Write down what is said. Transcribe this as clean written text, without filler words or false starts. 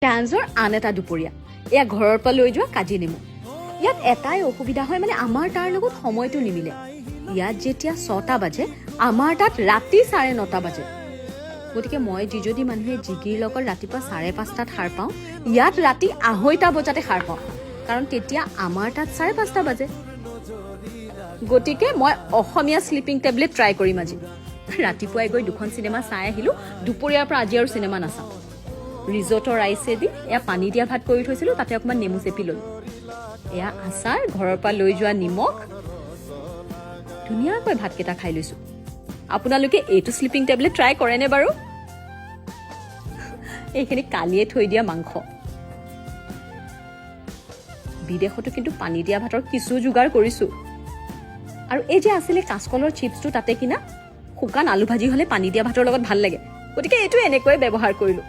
কেঞ্জৰ আন এটা দুপৰীয়া এয়া ঘৰৰ পৰা লৈ যোৱা কাজি নেমু ইয়াত এটাই অসুবিধা হয় মানে আমাৰ তাৰ লগত সময়টো নিমিলে ইয়াত যেতিয়া 6টা বাজে আমাৰ তাত ৰাতি 9:30 বাজে গতিকে মই যিজনী মানুহে জিগিৰ লগত ৰাতিপুৱা 5:30টাত সাৰ পাওঁ ইয়াত ৰাতি 2:30 বজাতে সাৰ পাওঁ কাৰণ তেতিয়া আমাৰ তাত 5:30 বাজে গতিকে মই অসমীয়া স্লিপিং টেবলেট ট্ৰাই কৰিম আজি ৰাতিপুৱাই গৈ দুখন চিনেমা চাই আহিলো দুপৰীয়াৰ পৰা আজি আৰু চিনেমা নাচাওঁ ৰিজৰ্টৰ ৰাইচেদি এয়া পানী দিয়া ভাত কৰি থৈছিলো তাতে অকমান নেমু চেপি ললো এয়া আচাৰ ঘৰৰ পৰা লৈ যোৱা নিমখ ধুনীয়াকৈ ভাতকেইটা খাই লৈছো আপোনালোকে এইটো স্লিপিং টেবলেট ট্ৰাই কৰেনে বাৰু এইখিনি কালিয়ে থৈ দিয়া মাংস বিদেশতো কিন্তু পানী দিয়া ভাতৰ কিছু যোগাৰ কৰিছো আৰু এই যে আছিলে কাঁচকলৰ চিপছটো তাতে কিনা শুকান আলু ভাজি হলে পানী দিয়া ভাতৰ লগত ভাল লাগে গতিকে এইটো এনেকৈ ব্যৱহাৰ কৰিলো